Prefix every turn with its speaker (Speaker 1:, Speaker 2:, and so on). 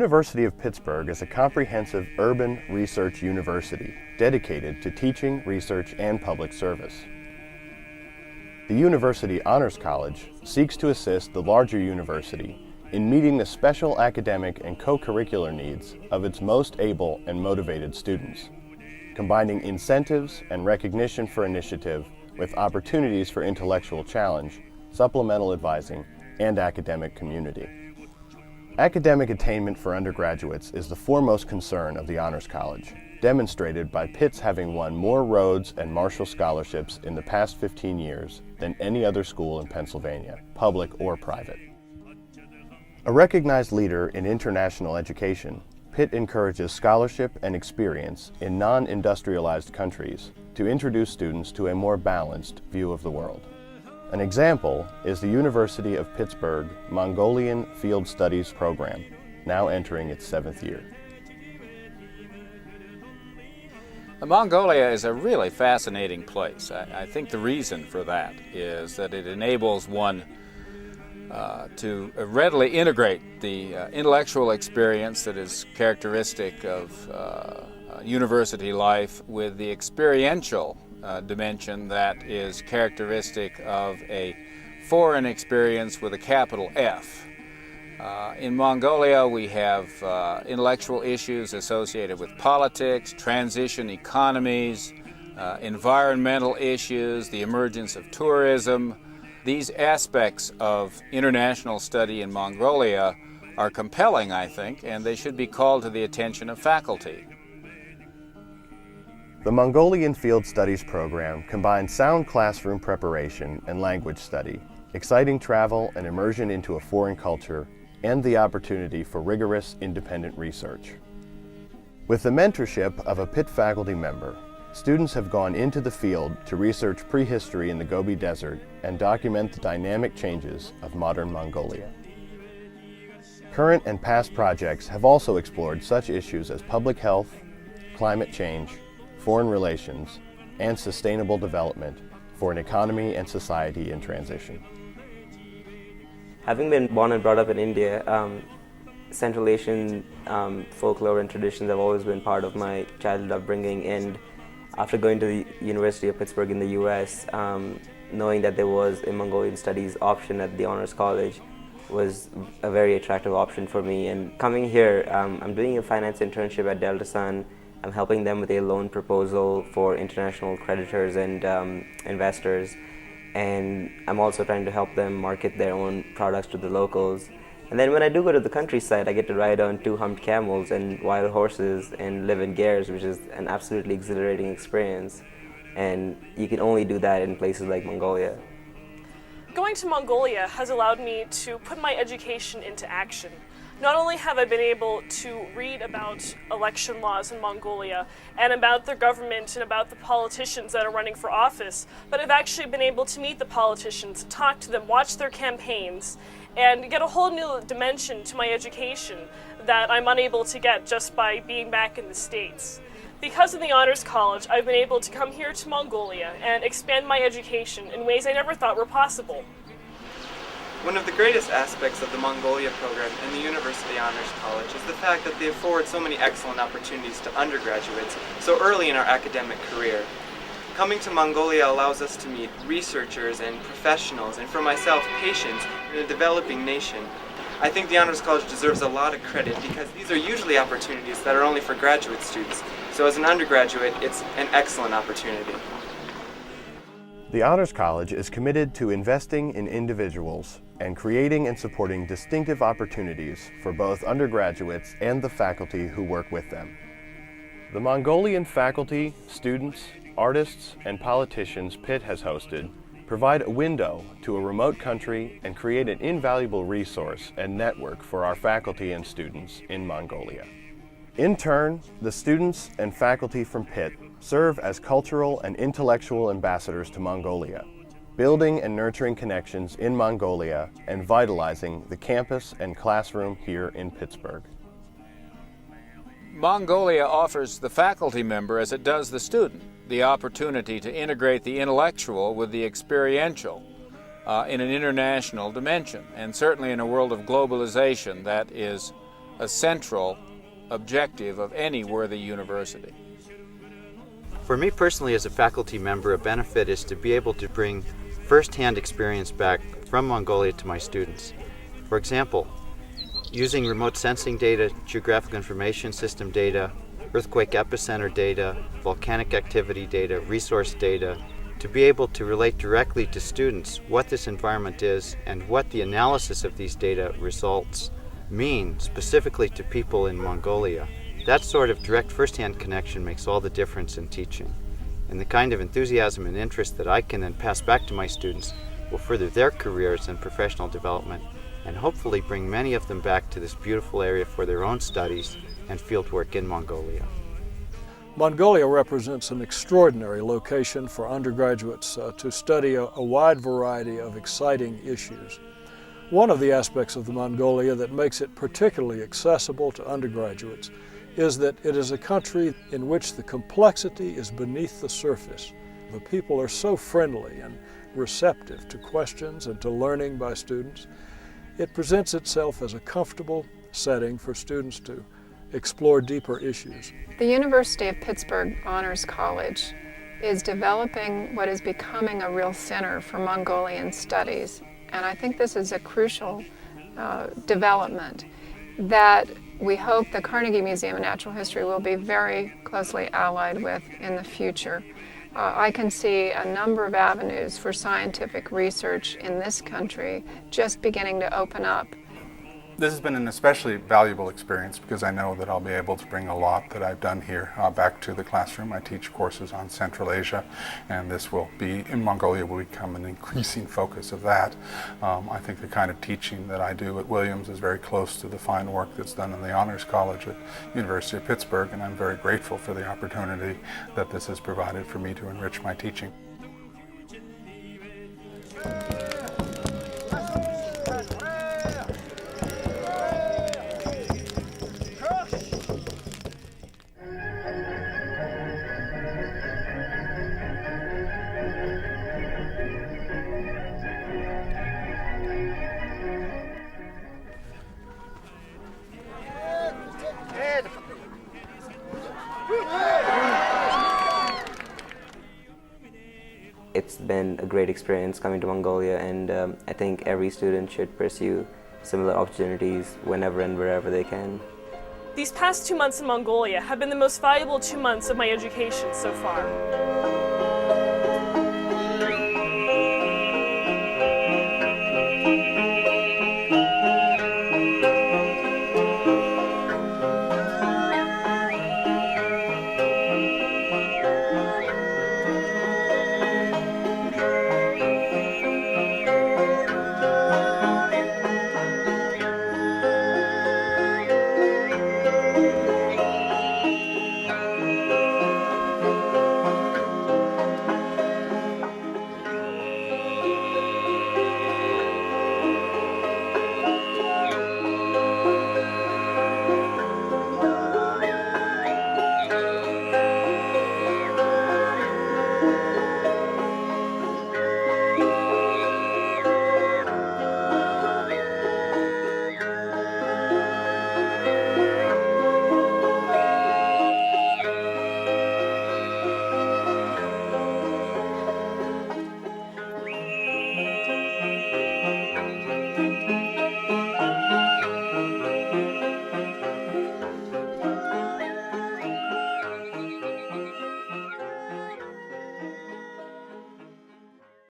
Speaker 1: University of Pittsburgh is a comprehensive urban research university dedicated to teaching, research, and public service. The University Honors College seeks to assist the larger university in meeting the special academic and co-curricular needs of its most able and motivated students, combining incentives and recognition for initiative with opportunities for intellectual challenge, supplemental advising, and academic community. Academic attainment for undergraduates is the foremost concern of the Honors College, demonstrated by Pitt's having won more Rhodes and Marshall scholarships in the past 15 years than any other school in Pennsylvania, public or private. A recognized leader in international education, Pitt encourages scholarship and experience in non-industrialized countries to introduce students to a more balanced view of the world. An example is the University of Pittsburgh Mongolian Field Studies program, now entering its 7th year.
Speaker 2: Mongolia is a really fascinating place. I think the reason for that is that it enables one to readily integrate the intellectual experience that is characteristic of university life with the experiential dimension that is characteristic of a foreign experience with a capital F. In Mongolia, we have intellectual issues associated with politics, transition economies, environmental issues, the emergence of tourism. These aspects of international study in Mongolia are compelling, I think, and they should be called to the attention of faculty.
Speaker 1: The Mongolian Field Studies program combines sound classroom preparation and language study, exciting travel and immersion into a foreign culture, and the opportunity for rigorous independent research. With the mentorship of a Pitt faculty member, students have gone into the field to research prehistory in the Gobi Desert and document the dynamic changes of modern Mongolia. Current and past projects have also explored such issues as public health, climate change, foreign relations, and sustainable development for an economy and society in transition.
Speaker 3: Having been born and brought up in India, Central Asian folklore and traditions have always been part of my childhood upbringing, and after going to the University of Pittsburgh in the US, knowing that there was a Mongolian studies option at the Honors College was a very attractive option for me. And coming here, I'm doing a finance internship at Delta Sun. I'm helping them with a loan proposal for international creditors and investors. And I'm also trying to help them market their own products to the locals. And then when I do go to the countryside, I get to ride on 2 humped camels and wild horses and live in gairs, which is an absolutely exhilarating experience. And you can only do that in places like Mongolia.
Speaker 4: Going to Mongolia has allowed me to put my education into action. Not only have I been able to read about election laws in Mongolia and about their government and about the politicians that are running for office, but I've actually been able to meet the politicians, talk to them, watch their campaigns, and get a whole new dimension to my education that I'm unable to get just by being back in the States. Because of the Honors College, I've been able to come here to Mongolia and expand my education in ways I never thought were possible.
Speaker 5: One of the greatest aspects of the Mongolia program and the University Honors College is the fact that they afford so many excellent opportunities to undergraduates so early in our academic career. Coming to Mongolia allows us to meet researchers and professionals, and for myself, patients in a developing nation. I think the Honors College deserves a lot of credit because these are usually opportunities that are only for graduate students. So as an undergraduate, it's an excellent opportunity.
Speaker 1: The Honors College is committed to investing in individuals and creating and supporting distinctive opportunities for both undergraduates and the faculty who work with them. The Mongolian faculty, students, artists, and politicians Pitt has hosted provide a window to a remote country and create an invaluable resource and network for our faculty and students in Mongolia. In turn, the students and faculty from Pitt serve as cultural and intellectual ambassadors to Mongolia, building and nurturing connections in Mongolia and vitalizing the campus and classroom here in Pittsburgh.
Speaker 2: Mongolia offers the faculty member, as it does the student, the opportunity to integrate the intellectual with the experiential in an international dimension. And certainly in a world of globalization, that is a central objective of any worthy university.
Speaker 6: For me personally, as a faculty member, a benefit is to be able to bring first-hand experience back from Mongolia to my students. For example, using remote sensing data, geographic information system data, earthquake epicenter data, volcanic activity data, resource data, to be able to relate directly to students what this environment is and what the analysis of these data results mean specifically to people in Mongolia. That sort of direct first-hand connection makes all the difference in teaching. And the kind of enthusiasm and interest that I can then pass back to my students will further their careers and professional development, and hopefully bring many of them back to this beautiful area for their own studies and fieldwork in Mongolia.
Speaker 7: Mongolia represents an extraordinary location for undergraduates to study a wide variety of exciting issues. One of the aspects of Mongolia that makes it particularly accessible to undergraduates is that it is a country in which the complexity is beneath the surface. The people are so friendly and receptive to questions and to learning by students. It presents itself as a comfortable setting for students to explore deeper issues.
Speaker 8: The University of Pittsburgh Honors College is developing what is becoming a real center for Mongolian studies, and I think this is a crucial development that we hope the Carnegie Museum of Natural History will be very closely allied with in the future. I can see a number of avenues for scientific research in this country just beginning to open up.
Speaker 9: This has been an especially valuable experience because I know that I'll be able to bring a lot that I've done here back to the classroom. I teach courses on Central Asia, and this will be, in Mongolia, will become an increasing focus of that. I think the kind of teaching that I do at Williams is very close to the fine work that's done in the Honors College at University of Pittsburgh, and I'm very grateful for the opportunity that this has provided for me to enrich my teaching.
Speaker 3: It's been a great experience coming to Mongolia, and I think every student should pursue similar opportunities whenever and wherever they can.
Speaker 4: These past 2 months in Mongolia have been the most valuable 2 months of my education so far.